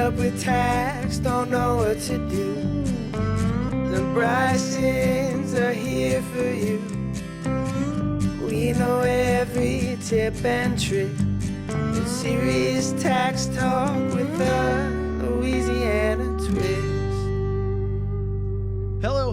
help with tax, don't know what to do. The Brysons are here for you. We know every tip and trick. It's serious tax talk with a Louisiana twist. Hello.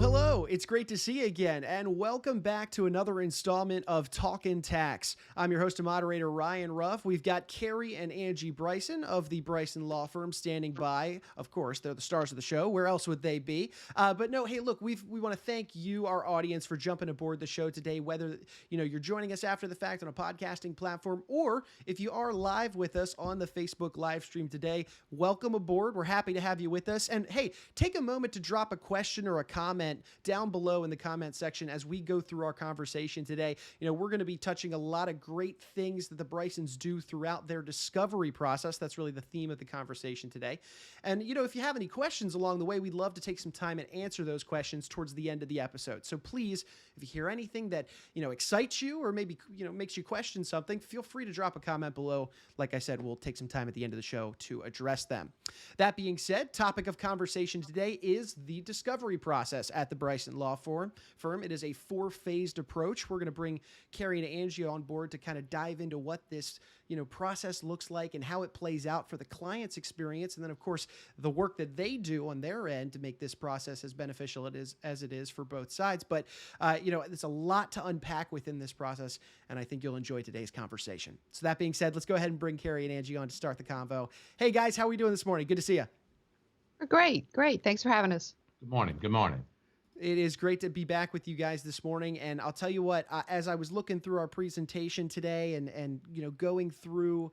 It's great to see you again, and welcome back to another installment of Talkin Tax. I'm your host and moderator, Ryan Ruff. We've got Cary and Angie Bryson of the Bryson Law Firm standing by. Of course, they're the stars of the show. Where else would they be? But no, hey, look, we want to thank you, our audience, for jumping aboard the show today, whether you're joining us after the fact on a podcasting platform, or if you are live with us on the Facebook live stream today, welcome aboard. We're happy to have you with us. And hey, take a moment to drop a question or a comment down below in the comment section as we go through our conversation today. We're going to be touching a lot of great things that the Brysons do throughout their discovery process. That's really the theme of the conversation today. And, if you have any questions along the way, we'd love to take some time and answer those questions towards the end of the episode. So please, if you hear anything that, excites you or maybe, makes you question something, feel free to drop a comment below. Like I said, we'll take some time at the end of the show to address them. That being said, topic of conversation today is the discovery process at the Bryson Law Firm. It is a 4-phased approach. We're going to bring Cary and Angie on board to kind of dive into what this, process looks like and how it plays out for the client's experience. And then, of course, the work that they do on their end to make this process as beneficial as it is for both sides. But, there's a lot to unpack within this process, and I think you'll enjoy today's conversation. So that being said, let's go ahead and bring Cary and Angie on to start the convo. Hey, guys, how are we doing this morning? Good to see you. Great. Thanks for having us. Good morning. It is great to be back with you guys this morning. And I'll tell you what, as I was looking through our presentation today and going through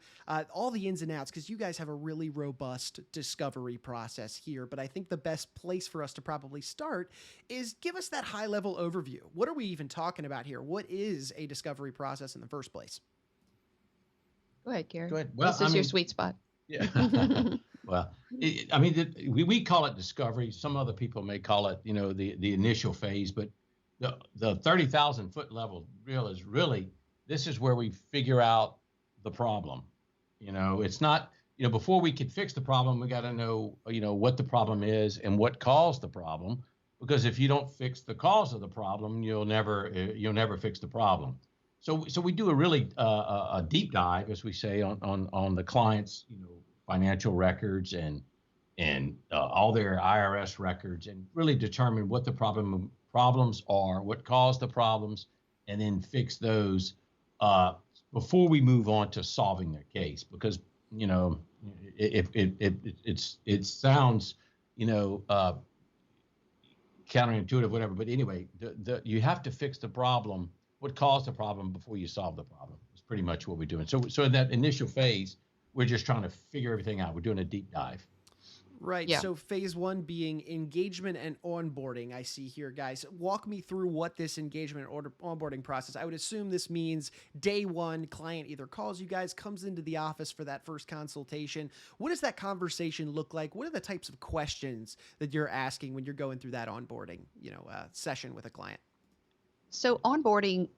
all the ins and outs, because you guys have a really robust discovery process here. But I think the best place for us to probably start is give us that high level overview. What are we even talking about here? What is a discovery process in the first place? Go ahead, Cary. Go ahead. Well, this is your sweet spot. Yeah. Well, we call it discovery. Some other people may call it, the initial phase, but the 30,000 foot level this is where we figure out the problem. It's not, before we could fix the problem, we got to know, what the problem is and what caused the problem, because if you don't fix the cause of the problem, you'll never fix the problem. So we do a really a deep dive, as we say, on the client's, financial records and all their IRS records, and really determine what the problems are, what caused the problems, and then fix those before we move on to solving their case. Because it sounds counterintuitive, whatever. But anyway, you have to fix the problem, what caused the problem, before you solve the problem. It's pretty much what we're doing. So in that initial phase, we're just trying to figure everything out. We're doing a deep dive. Right. Yeah. So phase one being engagement and onboarding, I see here, guys. Walk me through what this engagement and onboarding process. I would assume this means day one, client either calls you guys, comes into the office for that first consultation. What does that conversation look like? What are the types of questions that you're asking when you're going through that onboarding, session with a client? So onboarding,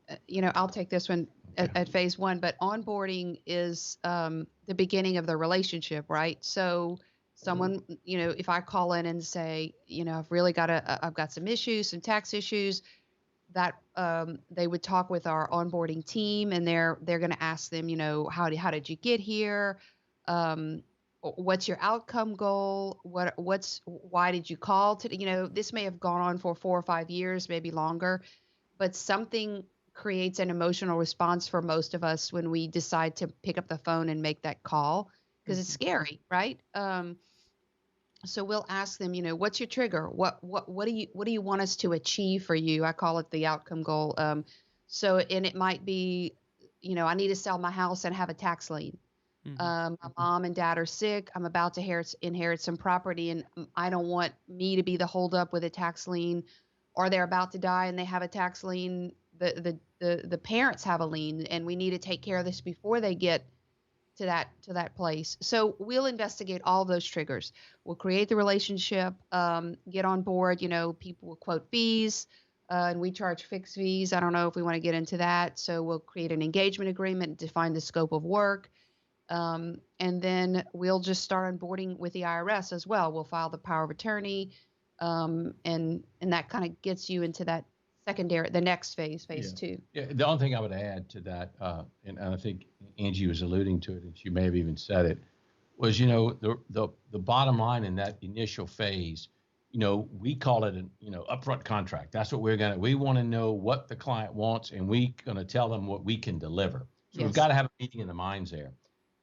I'll take this one at phase one, but onboarding is the beginning of the relationship, right? So someone, if I call in and say, I've got some issues, some tax issues, that they would talk with our onboarding team, and they're going to ask them, how did you get here? What's your outcome goal? Why did you call today? This may have gone on for 4 or 5 years, maybe longer, but something creates an emotional response for most of us when we decide to pick up the phone and make that call, because it's scary, right? So we'll ask them, what's your trigger? What do you want us to achieve for you? I call it the outcome goal. And it might be, I need to sell my house and have a tax lien. My mom and dad are sick. I'm about to inherit some property, and I don't want me to be the holdup with a tax lien. Or they're about to die and they have a tax lien. The parents have a lien, and we need to take care of this before they get to that place. So we'll investigate all those triggers. We'll create the relationship, get on board. People will quote fees, and we charge fixed fees. I don't know if we want to get into that. So we'll create an engagement agreement, define the scope of work. And then we'll just start onboarding with the IRS as well. We'll file the power of attorney, and that kind of gets you into that the next phase, phase two. Yeah. The only thing I would add to that, and I think Angie was alluding to it, and she may have even said it, was, the bottom line in that initial phase, we call it an, upfront contract. That's what we want to know what the client wants, and we're going to tell them what we can deliver. So we've got to have a meeting in the minds there.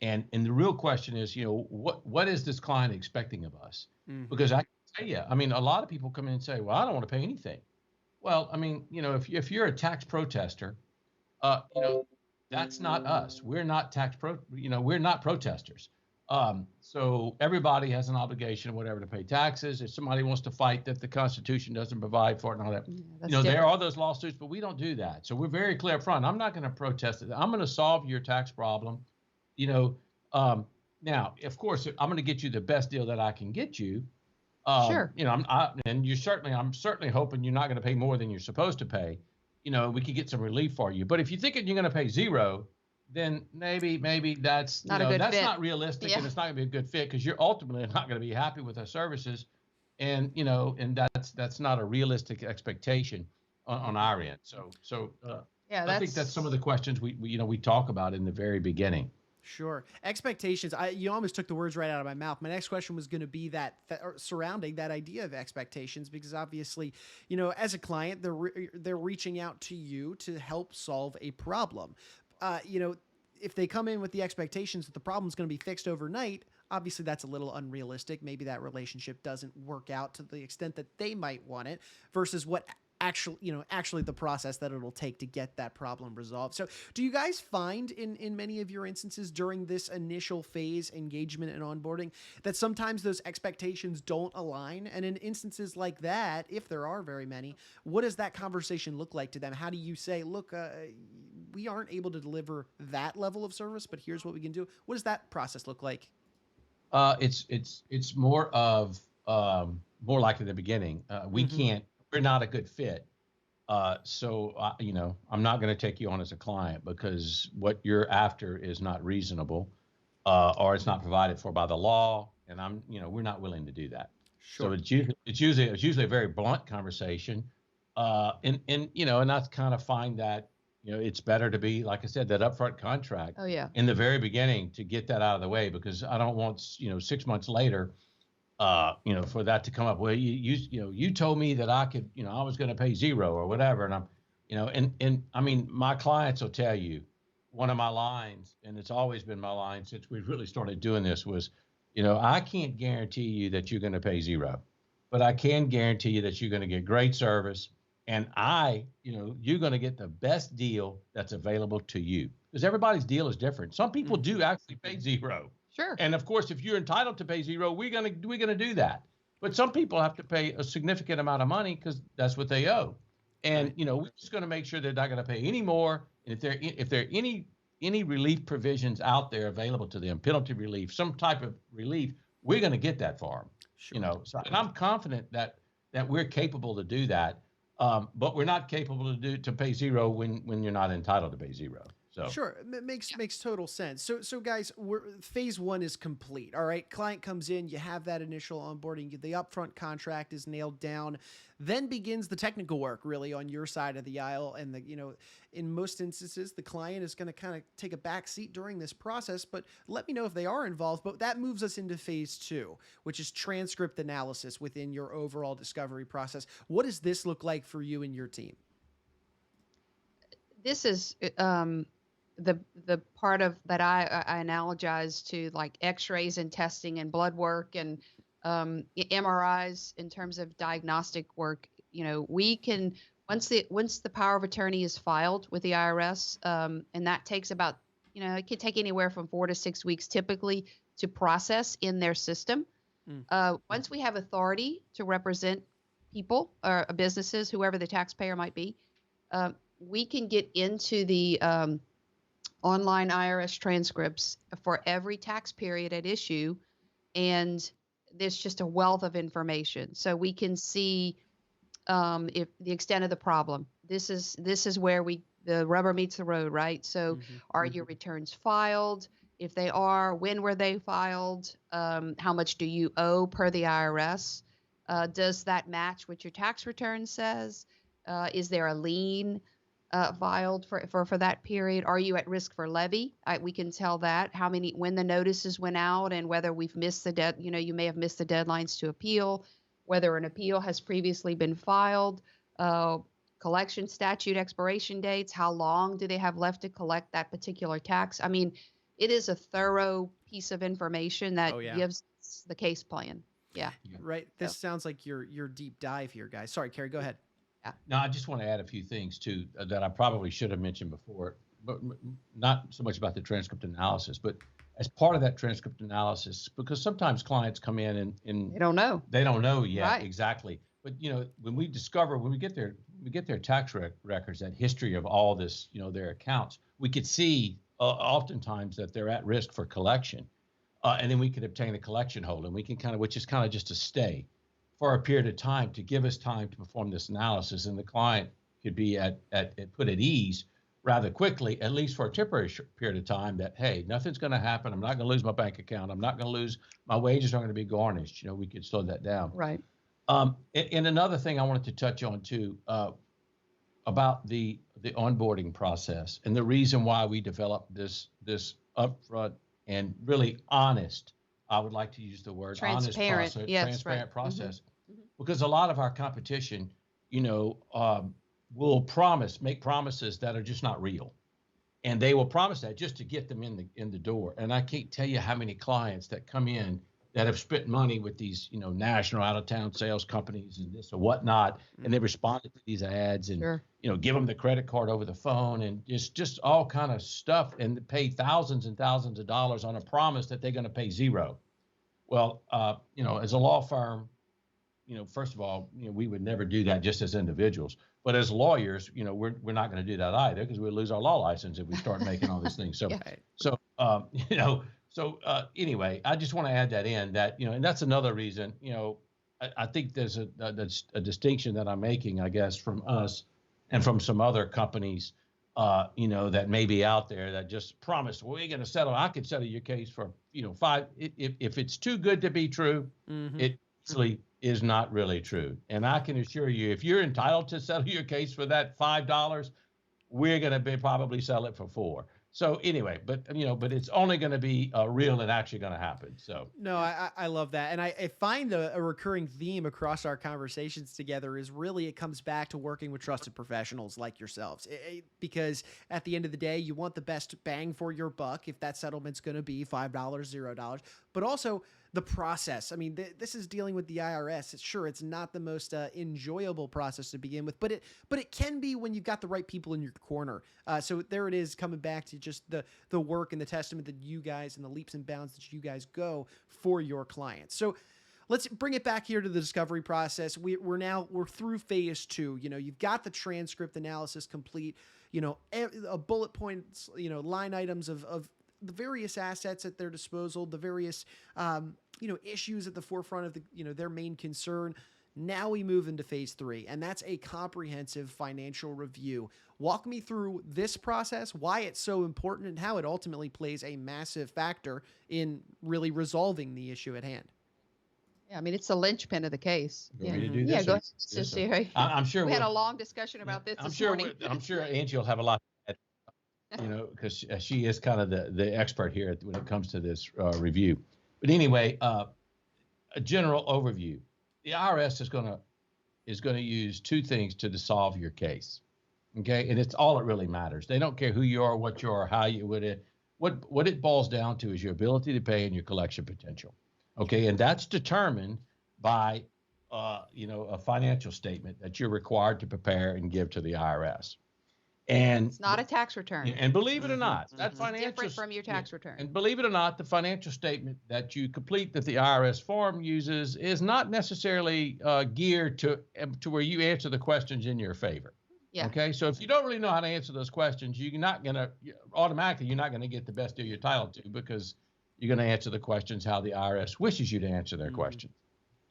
And the real question is, what is this client expecting of us? Mm-hmm. Because I can tell you, a lot of people come in and say, well, I don't want to pay anything. Well, if you're a tax protester, that's not us. We're not we're not protesters. So everybody has an obligation, whatever, to pay taxes. If somebody wants to fight that the Constitution doesn't provide for it and all that, there are those lawsuits, but we don't do that. So we're very clear up front. I'm not going to protest it. I'm going to solve your tax problem. Now, of course, I'm going to get you the best deal that I can get you. Sure. I'm certainly hoping you're not going to pay more than you're supposed to pay. We could get some relief for you. But if you're thinking you're going to pay zero, then maybe that's not not realistic, and it's not going to be a good fit, because you're ultimately not going to be happy with our services, and that's not a realistic expectation on our end. I think that's some of the questions we talk about in the very beginning. Sure. Expectations. You almost took the words right out of my mouth. My next question was going to be surrounding that idea of expectations, because obviously, as a client, they're reaching out to you to help solve a problem. If they come in with the expectations that the problem is going to be fixed overnight, obviously that's a little unrealistic. Maybe that relationship doesn't work out to the extent that they might want it, versus what actually the process that it'll take to get that problem resolved. So do you guys find in many of your instances during this initial phase, engagement and onboarding, that sometimes those expectations don't align? And in instances like that, if there are very many, what does that conversation look like to them? How do you say, look, we aren't able to deliver that level of service, but here's what we can do? What does that process look like? It's more like in the beginning. We're not a good fit. So I'm not going to take you on as a client, because what you're after is not reasonable, or it's not provided for by the law. And we're not willing to do that. Sure. So it's usually a very blunt conversation. And that's kind of find that, it's better to be, like I said, that upfront contract. Oh, yeah. In the very beginning, to get that out of the way, because I don't want, 6 months later, for that to come up. Well, you told me that I could, I was going to pay zero or whatever. And and my clients will tell you, one of my lines, and it's always been my line since we've really started doing this, was, I can't guarantee you that you're going to pay zero, but I can guarantee you that you're going to get great service. And you're going to get the best deal that's available to you, because everybody's deal is different. Some people do actually pay zero. Sure. And of course, if you're entitled to pay zero, we're gonna do that. But some people have to pay a significant amount of money because that's what they owe. And we're just going to make sure they're not going to pay any more. And if there are any relief provisions out there available to them, penalty relief, some type of relief, we're going to get that for them. Sure. So, and I'm confident that we're capable to do that. But we're not capable to pay zero when you're not entitled to pay zero. So. Sure, it makes total sense. So guys, phase one is complete. All right, client comes in, you have that initial onboarding, the upfront contract is nailed down. Then begins the technical work, really, on your side of the aisle. And in most instances, the client is going to kind of take a back seat during this process. But let me know if they are involved. But that moves us into phase two, which is transcript analysis within your overall discovery process. What does this look like for you and your team? This is the part of that I analogize to, like X-rays and testing and blood work and MRIs in terms of diagnostic work. We can, once the power of attorney is filed with the IRS, and that takes about, it can take anywhere from 4 to 6 weeks typically to process in their system. Once we have authority to represent people or businesses, whoever the taxpayer might be, we can get into the online IRS transcripts for every tax period at issue, and there's just a wealth of information. So we can see if the extent of the problem. This is where the rubber meets the road, right? So are your returns filed? If they are, when were they filed? How much do you owe per the IRS? Does that match what your tax return says? Is there a lien filed for that period? Are you at risk for levy? We can tell that when the notices went out and whether we've missed you may have missed the deadlines to appeal, whether an appeal has previously been filed, collection statute expiration dates, how long do they have left to collect that particular tax? I mean, it is a thorough piece of information that gives the case plan. Yeah. Right. This sounds like your deep dive here, guys. Sorry, Cary, go ahead. Yeah. Now, I just want to add a few things too that I probably should have mentioned before, but not so much about the transcript analysis, but as part of that transcript analysis, because sometimes clients come in and they don't know. They don't know yet Right. exactly. But when we get their tax records, that history of all this, their accounts, we could see oftentimes that they're at risk for collection, and then we could obtain a collection hold, and we can which is kind of just a stay for a period of time to give us time to perform this analysis, and the client could be put at ease rather quickly, at least for a temporary period of time, that, hey, nothing's going to happen. I'm not going to lose my bank account. I'm not going to lose my wages. Are going to be garnished. We could slow that down. Right. And another thing I wanted to touch on too, about the onboarding process and the reason why we developed this upfront and really honest, I would like to use the word transparent, honest process, yes, transparent right. process, Mm-hmm. because a lot of our competition, will make promises that are just not real. And they will promise that just to get them in the door. And I can't tell you how many clients that come in that have spent money with these, national out-of-town sales companies and this or whatnot, and they responded to these ads and, Sure. Give them the credit card over the phone and just all kind of stuff, and pay thousands and thousands of dollars on a promise that they're going to pay zero. Well, as a law firm, first of all, we would never do that just as individuals. But as lawyers, we're not going to do that either, because we'll lose our law license if we start making all these things. So, Yeah. Anyway, I just want to add that in that, and that's another reason, I think there's a distinction that I'm making, I guess, from us and from some other companies, that may be out there that just promise, well, we're going to settle. I could settle your case for, if it's too good to be true, Mm-hmm. it usually is not really true. And I can assure you, if you're entitled to settle your case for that $5, we're going to probably sell it for $4. So anyway, but it's only going to be real and actually going to happen. So no, I love that. And I find a recurring theme across our conversations together is really, it comes back to working with trusted professionals like yourselves, because at the end of the day, you want the best bang for your buck. If that settlement's going to be $5, $0, but also the process. I mean, this is dealing with the IRS. It's not the most enjoyable process to begin with, but it can be when you've got the right people in your corner. So there it is, coming back to just the work and the testament that you guys and the leaps and bounds that you guys go for your clients. So let's bring it back here to the discovery process. We're through phase 2. You've got the transcript analysis complete. A bullet points. Line items of the various assets at their disposal, the various, issues at the forefront of their main concern. Now we move into phase 3, and that's a comprehensive financial review. Walk me through this process, why it's so important, and how it ultimately plays a massive factor in really resolving the issue at hand. Yeah, I mean, it's the linchpin of the case. You want Yeah, me to do this, yeah, or- go ahead, Yes, Sister sir. Sherry. I'm sure We had a we'll- long discussion about this I'm this sure morning. I'm sure Angie will have a lot to add, because she is kind of the expert here when it comes to this review. But anyway, a general overview. The IRS is going to use two things to solve your case. Okay, and it's all it really matters. They don't care who you are, what you are, how you would it. What it boils down to is your ability to pay and your collection potential. Okay, and that's determined by a financial statement that you're required to prepare and give to the IRS. And It's not a tax return. and believe it or not, that It's financial different from your tax return. And believe it or not, the financial statement that you complete that the IRS form uses is not necessarily geared to where you answer the questions in your favor. Yeah. Okay. So if you don't really know how to answer those questions, you're not going to get the best deal you're entitled to, because you're going to answer the questions how the IRS wishes you to answer their questions.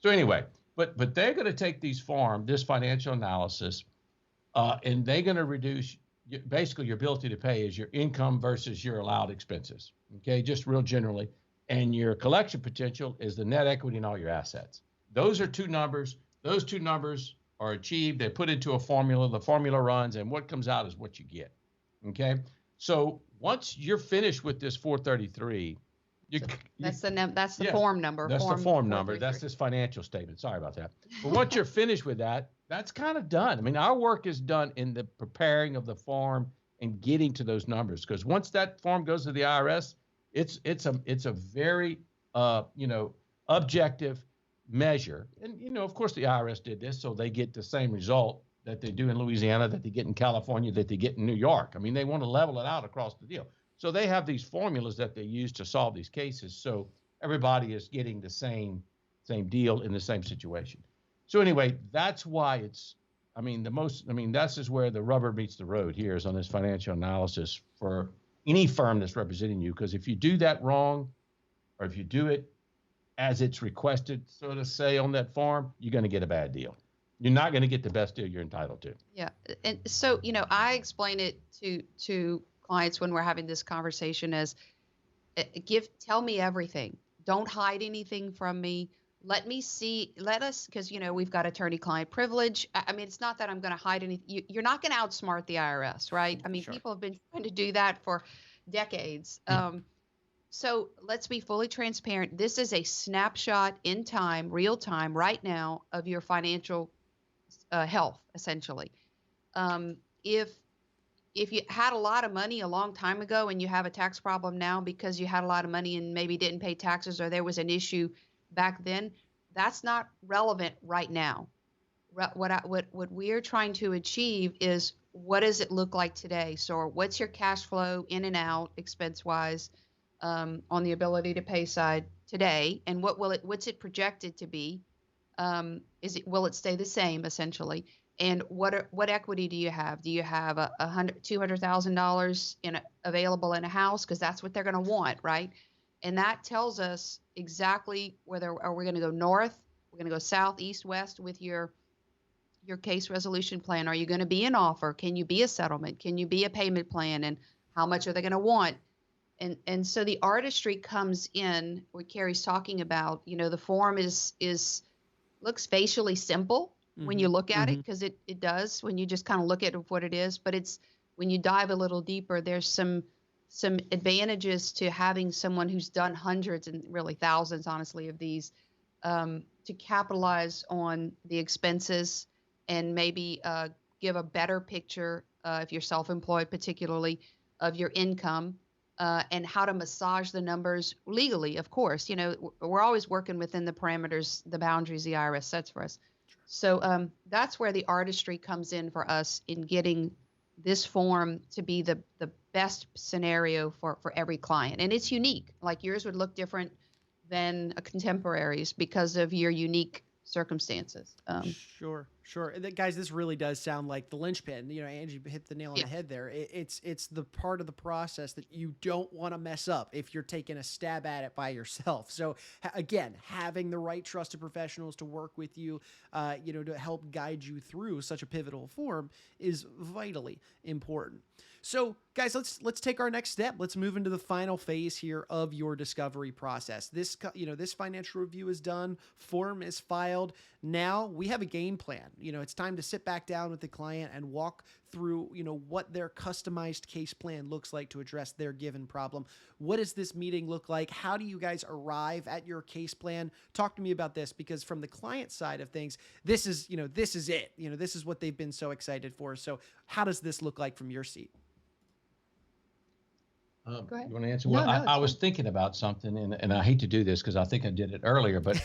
So anyway, but they're going to take this financial analysis, and they're going to reduce basically your ability to pay is your income versus your allowed expenses. Okay, just real generally. And your collection potential is the net equity in all your assets. Those are two numbers. Those two numbers are achieved. They're put into a formula. The formula runs, and what comes out is what you get. Okay. So once you're finished with this 433, that's the form number. That's the form number. That's this financial statement. Sorry about that. But once you're finished with that, that's kind of done. I mean, our work is done in the preparing of the form and getting to those numbers. Because once that form goes to the IRS, it's a very objective measure. And of course the IRS did this, so they get the same result that they do in Louisiana, that they get in California, that they get in New York. I mean, they want to level it out across the deal. So they have these formulas that they use to solve these cases. So everybody is getting the same deal in the same situation. So anyway, that's why that's is where the rubber meets the road here, is on this financial analysis for any firm that's representing you. Because if you do that wrong, or if you do it as it's requested, so to say, on that form, you're going to get a bad deal. You're not going to get the best deal you're entitled to. Yeah. And so, I explain it to clients when we're having this conversation as tell me everything. Don't hide anything from me. Let us, because, we've got attorney-client privilege. I mean, it's not that I'm going to hide anything. You're not going to outsmart the IRS, right? I mean, Sure. People have been trying to do that for decades. So let's be fully transparent. This is a snapshot in time, real time, right now, of your financial health, essentially. If you had a lot of money a long time ago and you have a tax problem now because you had a lot of money and maybe didn't pay taxes, or there was an issue back then, that's not relevant right now. What we're trying to achieve is, what does it look like today? So what's your cash flow in and out expense-wise on the ability to pay side today, and what's it projected to be? Will it stay the same, essentially? And what equity do you have? Do you have $200,000 available in a house? Because that's what they're going to want, right? And that tells us exactly whether are we going to go north, we're going to go south, east, west with your case resolution plan. Are you going to be an offer? Can you be a settlement? Can you be a payment plan? And how much are they going to want? And so the artistry comes in. What Cary's talking about, the form looks facially simple when you look at it, because it does when you just kind of look at what it is. But it's when you dive a little deeper, there's some advantages to having someone who's done hundreds and really thousands, honestly, of these to capitalize on the expenses and maybe give a better picture, if you're self-employed particularly, of your income. And how to massage the numbers legally, of course. We're always working within the parameters, the boundaries the IRS sets for us. So that's where the artistry comes in for us in getting this form to be the best scenario for every client. And it's unique. Like, yours would look different than a contemporary's because of your unique circumstances. Sure. Guys, this really does sound like the linchpin. Angie hit the nail on the head there. It's the part of the process that you don't want to mess up if you're taking a stab at it by yourself. So again, having the right trusted professionals to work with you, to help guide you through such a pivotal form is vitally important. So guys, let's take our next step. Let's move into the final phase here of your discovery process. This financial review is done, form is filed. Now we have a game plan. It's time to sit back down with the client and walk through, what their customized case plan looks like to address their given problem. What does this meeting look like? How do you guys arrive at your case plan? Talk to me about this, because from the client side of things, this is it. This is what they've been so excited for. So how does this look like from your seat? Go ahead. You want to answer? No, Well, no, I was thinking about something, and I hate to do this because I think I did it earlier, but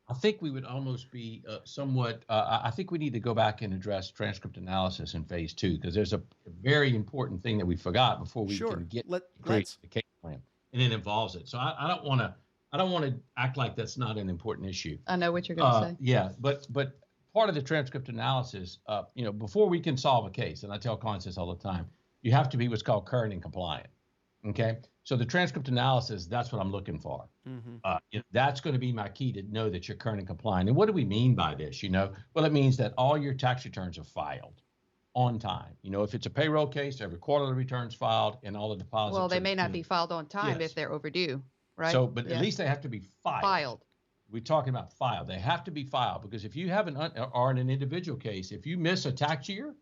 I think we would almost be somewhat, I think we need to go back and address transcript analysis in phase 2, because there's a very important thing that we forgot before we can get create the case plan, and it involves it. So I don't want to act like that's not an important issue. I know what you're going to say. Yeah, but part of the transcript analysis, before we can solve a case, and I tell clients this all the time, you have to be what's called current and compliant. Okay, so the transcript analysis, that's what I'm looking for. That's going to be my key to know that you're current and compliant. And what do we mean by this? Well, it means that all your tax returns are filed on time. If it's a payroll case, every quarterly returns filed and all the deposits. Well, they may not be filed on time if they're overdue, right? So, but at least they have to be filed. We're talking about filed. They have to be filed, because if you have or in an individual case, if you miss a tax year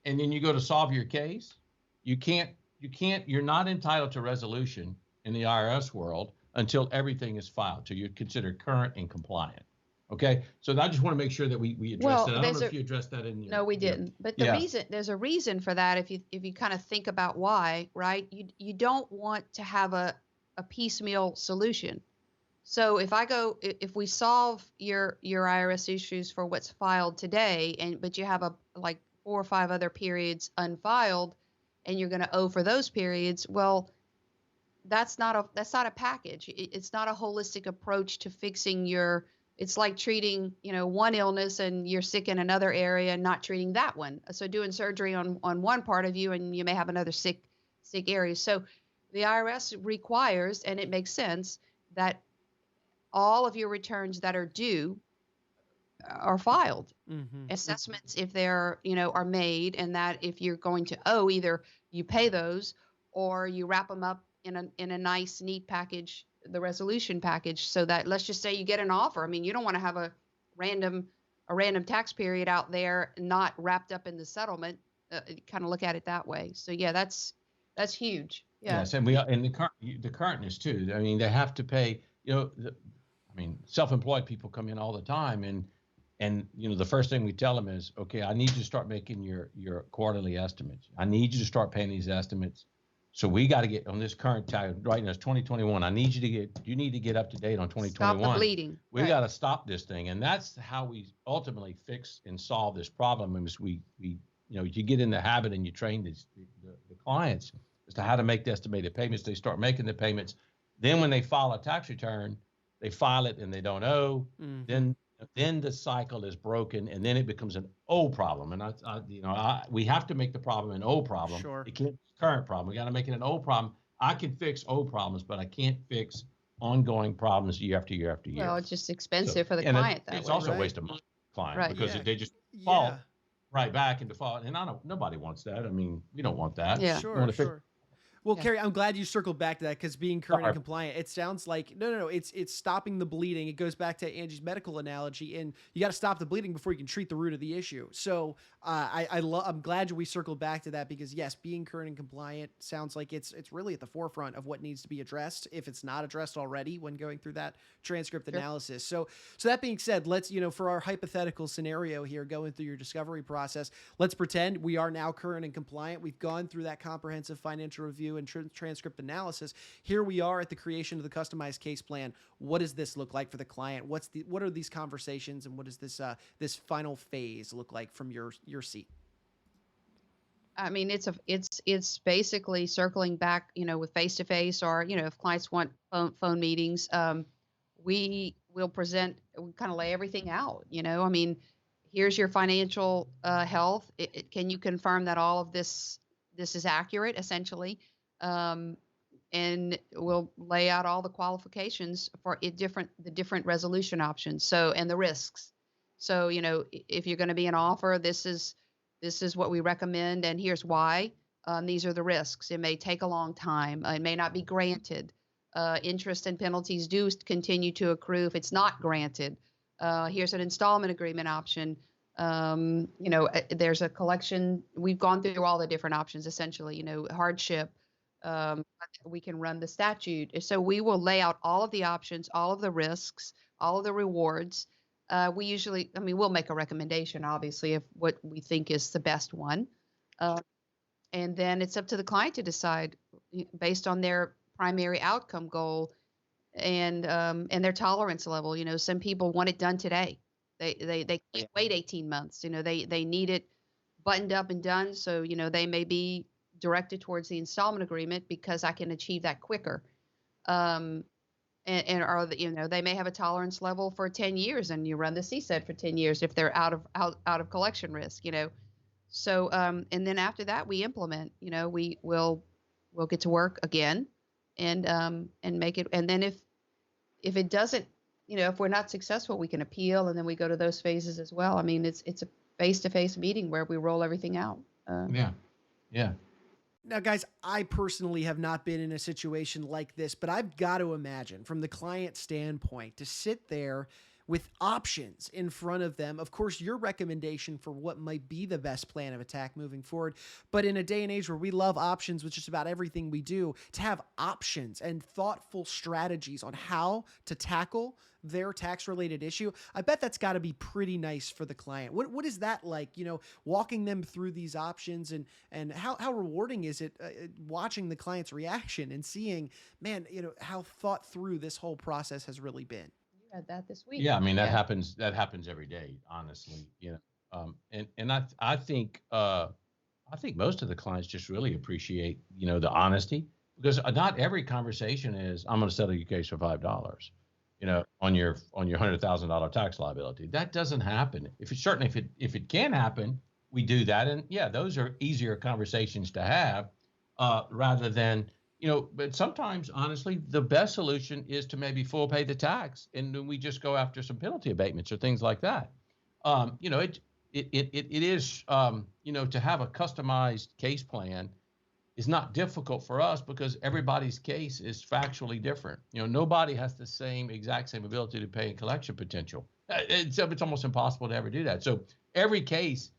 and then you go to solve your case, you're not entitled to resolution in the IRS world until everything is filed. So you're considered current and compliant. Okay. So I just want to make sure that we address that. I don't know if you addressed that in your. No, we didn't. But there's a reason for that. If you kind of think about why, right? You don't want to have a piecemeal solution. So if we solve your IRS issues for what's filed today, but you have like 4 or 5 other periods unfiled, and you're going to owe for those periods, well, that's not a package. It's not a holistic approach to fixing it's like treating, one illness and you're sick in another area and not treating that one. So doing surgery on one part of you and you may have another sick area. So the IRS requires, and it makes sense, that all of your returns that are due are filed. Assessments, if they're, are made, and that if you're going to owe, either you pay those or you wrap them up in a nice, neat package, the resolution package, so that, let's just say you get an offer. I mean, you don't want to have a random tax period out there not wrapped up in the settlement. Kind of look at it that way. So yeah, that's huge. Yeah. Yes, and the currentness too. I mean, they have to pay. Self-employed people come in all the time, and the first thing we tell them is, okay, I need you to start making your quarterly estimates. I need you to start paying these estimates. So we got to get on this current time. Right now it's 2021. You need to get up to date on 2021. Stop the bleeding. We got to stop this thing, and that's how we ultimately fix and solve this problem. Is you get in the habit and you train the clients as to how to make the estimated payments. They start making the payments. Then when they file a tax return, they file it and they don't owe. Then the cycle is broken, and then it becomes an old problem. And we have to make the problem an old problem. Sure. It can't be a current problem. We got to make it an old problem. I can fix old problems, but I can't fix ongoing problems year after year after year. Well, it's just expensive for the client. It's also a waste of money for the client, because they just fall right back into default. And nobody wants that. I mean, we don't want that. Yeah. Sure. Well, Cary, I'm glad you circled back to that, because being current and compliant, it sounds like no, it's stopping the bleeding. It goes back to Angie's medical analogy, and you got to stop the bleeding before you can treat the root of the issue. So I'm glad we circled back to that, because yes, being current and compliant sounds like it's really at the forefront of what needs to be addressed, if it's not addressed already when going through that transcript analysis. So that being said, let's, for our hypothetical scenario here, going through your discovery process, let's pretend we are now current and compliant. We've gone through that comprehensive financial review and transcript analysis. Here we are at the creation of the customized case plan. What does this look like for the client? What are these conversations, and what does this final phase look like from your seat? I mean, it's basically circling back, with face-to-face, or, if clients want phone meetings, we will present, we kind of lay everything out, I mean, here's your financial health. Can you confirm that all of this is accurate, essentially? And we'll lay out all the qualifications for the different resolution options. So, and the risks. So, if you're going to be an offer, this is what we recommend, and here's why. These are the risks. It may take a long time. It may not be granted. Interest and penalties do continue to accrue if it's not granted. Here's an installment agreement option. There's a collection. We've gone through all the different options, essentially, hardship. We can run the statute. So we will lay out all of the options, all of the risks, all of the rewards. We'll make a recommendation, obviously, of what we think is the best one. And then it's up to the client to decide based on their primary outcome goal and their tolerance level. Some people want it done today. They can't wait 18 months. They need it buttoned up and done. So, they may be directed towards the installment agreement because I can achieve that quicker. They may have a tolerance level for 10 years, and you run the CSED for 10 years if they're out of collection risk. So and then after that we implement. We'll get to work again and make it. And then if it doesn't, if we're not successful, we can appeal, and then we go to those phases as well. I mean, it's face-to-face meeting where we roll everything out. Yeah. Yeah. Now, guys, I personally have not been in a situation like this, but I've got to imagine from the client standpoint to sit there with options in front of them. Of course, your recommendation for what might be the best plan of attack moving forward. But in a day and age where we love options with just about everything we do, to have options and thoughtful strategies on how to tackle their tax related issue, I bet that's got to be pretty nice for the client. What is that like, walking them through these options, and how rewarding is it watching the client's reaction and seeing, man, how thought through this whole process has really been. You had that this week. Yeah. I mean, that happens every day, honestly, and I think most of the clients just really appreciate, the honesty, because not every conversation is, I'm going to settle your case for $5, on your $100,000 tax liability. That doesn't happen. If it can happen, we do that. And yeah, those are easier conversations to have, rather than, but sometimes, honestly, the best solution is to maybe full pay the tax, and then we just go after some penalty abatements or things like that. It is, to have a customized case plan is not difficult for us because everybody's case is factually different. Nobody has the exact same ability to pay and collection potential. It's almost impossible to ever do that. So every case,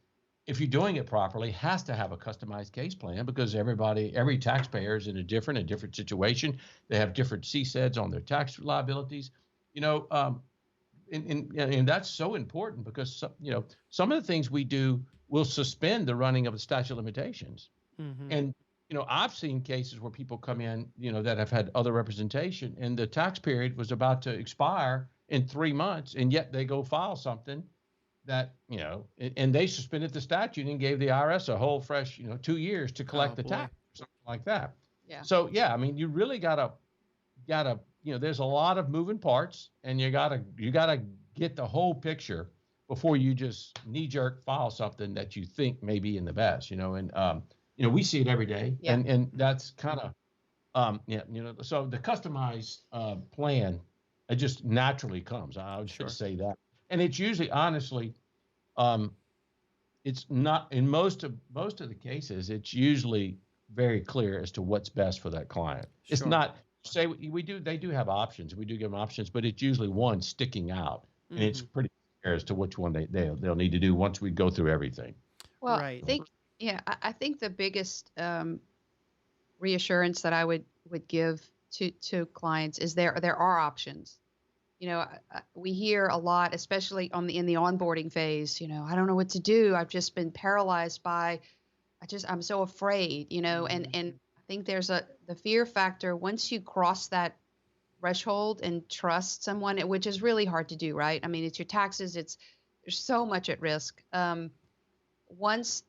if you're doing it properly, has to have a customized case plan, because every taxpayer is in a different situation. They have different CSEDs on their tax liabilities, and that's so important because, some of the things we do will suspend the running of the statute of limitations. Mm-hmm. And, I've seen cases where people come in, that have had other representation, and the tax period was about to expire in 3 months, and yet they go file something that, and they suspended the statute and gave the IRS a whole fresh, 2 years to collect the tax, something like that. Yeah. So, yeah, I mean, you really gotta, there's a lot of moving parts, and you gotta get the whole picture before you just knee jerk file something that you think may be in the best, and, we see it every day. Yeah. And that's kind of, so the customized plan, it just naturally comes. I would just say that. And it's usually, honestly, it's not in most of the cases. It's usually very clear as to what's best for that client. Sure. It's not they do have options. We do give them options, but it's usually one sticking out, and it's pretty clear as to which one they'll need to do once we go through everything. Well, right. I think the biggest reassurance that I would give to clients is there are options. We hear a lot, especially in the onboarding phase, I don't know what to do. I've just been paralyzed by, I'm so afraid, and I think there's the fear factor. Once you cross that threshold and trust someone, which is really hard to do, right? I mean, it's your taxes, there's so much at risk. Once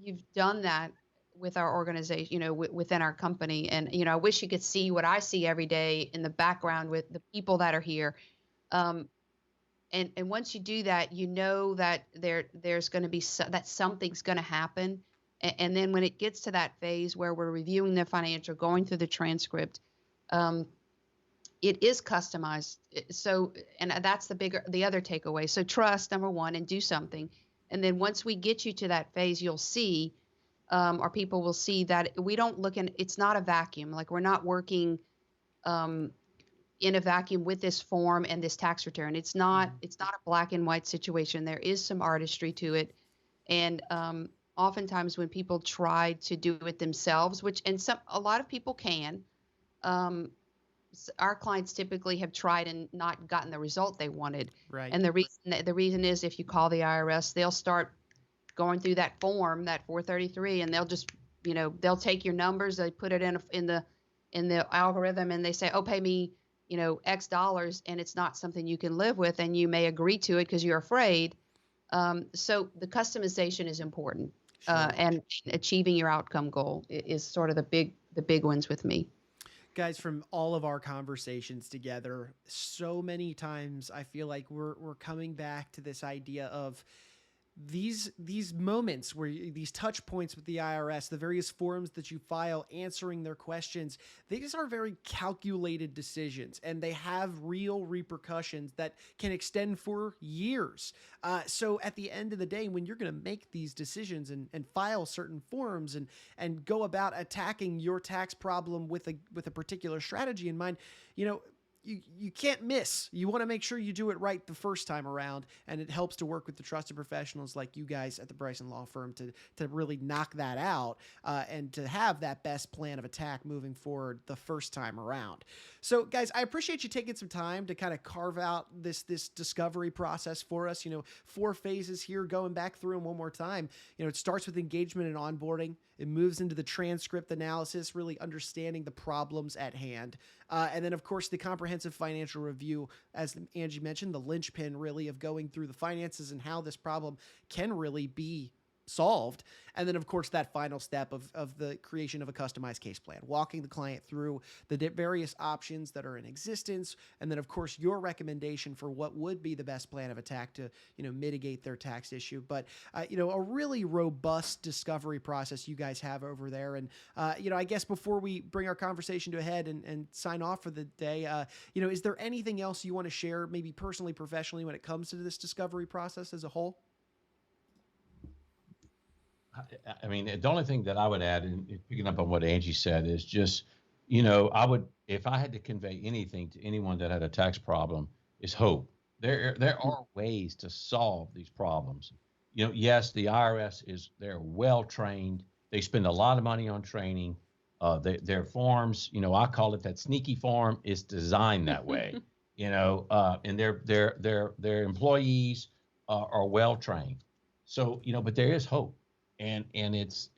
you've done that with our organization, within our company, and, I wish you could see what I see every day in the background with the people that are here. And once you do that, that there's going to be that something's going to happen. And then when it gets to that phase where we're reviewing the financial, going through the transcript, it is customized. So, and that's the other takeaway. So trust, number one, and do something. And then once we get you to that phase, you'll see, or people will see that we don't it's not a vacuum. Like, we're not working, in a vacuum with this form and this tax return. It's not a black and white situation. There is some artistry to it. And, oftentimes when people try to do it themselves, a lot of people can, our clients typically have tried and not gotten the result they wanted. Right. And the reason is, if you call the IRS, they'll start going through that form, that 433, and they'll just, they'll take your numbers, they put it in the algorithm, and they say, oh, pay me, X dollars, and it's not something you can live with, and you may agree to it because you're afraid. So the customization is important. Sure. And achieving your outcome goal is sort of the big ones with me. Guys, from all of our conversations together, so many times I feel like we're coming back to this idea of these moments where these touch points with the IRS, the various forms that you file answering their questions, these are very calculated decisions, and they have real repercussions that can extend for years. So at the end of the day, when you're going to make these decisions and file certain forms and go about attacking your tax problem with a particular strategy in mind, you can't miss. You want to make sure you do it right the first time around, and it helps to work with the trusted professionals like you guys at the Bryson Law Firm to really knock that out and to have that best plan of attack moving forward the first time around. So, guys, I appreciate you taking some time to kind of carve out this discovery process for us. 4 phases here, going back through them one more time. It starts with engagement and onboarding. It moves into the transcript analysis, really understanding the problems at hand. And then, of course, the comprehensive financial review, as Angie mentioned, the linchpin really of going through the finances and how this problem can really be solved. And then, of course, that final step of the creation of a customized case plan, walking the client through the various options that are in existence. And then, of course, your recommendation for what would be the best plan of attack to, mitigate their tax issue. But, a really robust discovery process you guys have over there. And, I guess before we bring our conversation to a head and sign off for the day, is there anything else you want to share, maybe personally, professionally, when it comes to this discovery process as a whole? I mean, the only thing that I would add, and picking up on what Angie said, is just, if I had to convey anything to anyone that had a tax problem, is hope. There are ways to solve these problems. Yes, the IRS they're well trained. They spend a lot of money on training. Their forms, I call it that sneaky form, is designed that way. And their employees are well trained. So, but there is hope. And it's,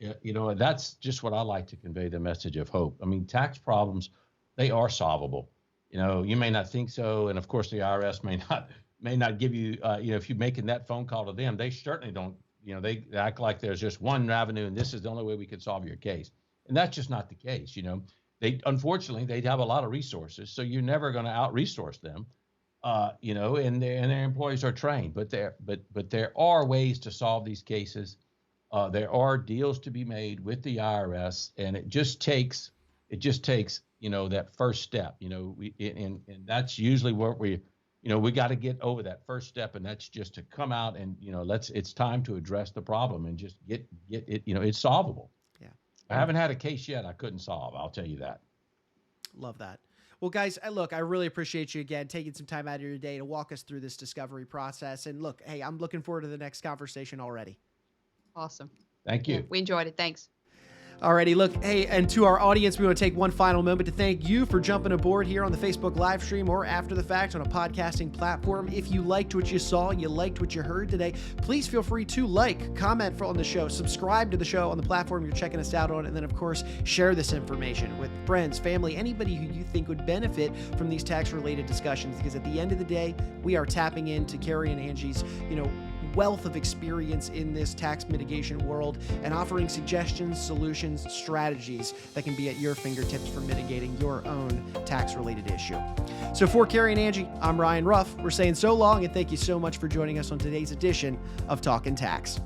that's just what I like to convey, the message of hope. I mean, tax problems, they are solvable. You may not think so. And of course, the IRS may not give you, if you're making that phone call to them, they certainly don't, they act like there's just one avenue and this is the only way we can solve your case. And that's just not the case. Unfortunately, they have a lot of resources. So you're never going to out-resource them, and their employees are trained. But there are ways to solve these cases. There are deals to be made with the IRS, and it just takes that first step, and that's usually what we got to get over that first step, and that's just to come out and, it's time to address the problem and just get it, it's solvable. Yeah. I haven't had a case yet I couldn't solve. I'll tell you that. Love that. Well, guys, look, I really appreciate you again taking some time out of your day to walk us through this discovery process. And look, hey, I'm looking forward to the next conversation already. Awesome. Thank you. Yeah, we enjoyed it. Thanks. Alrighty, look, hey, and to our audience, we want to take one final moment to thank you for jumping aboard here on the Facebook live stream or after the fact on a podcasting platform. If you liked what you saw, you liked what you heard today, please feel free to comment on the show, subscribe to the show on the platform you're checking us out on, and then, of course, share this information with friends, family, anybody who you think would benefit from these tax-related discussions, because at the end of the day, we are tapping into Cary and Angie's, wealth of experience in this tax mitigation world and offering suggestions, solutions, strategies that can be at your fingertips for mitigating your own tax-related issue. So for Cary and Angie, I'm Ryan Ruff. We're saying so long and thank you so much for joining us on today's edition of Talkin Tax.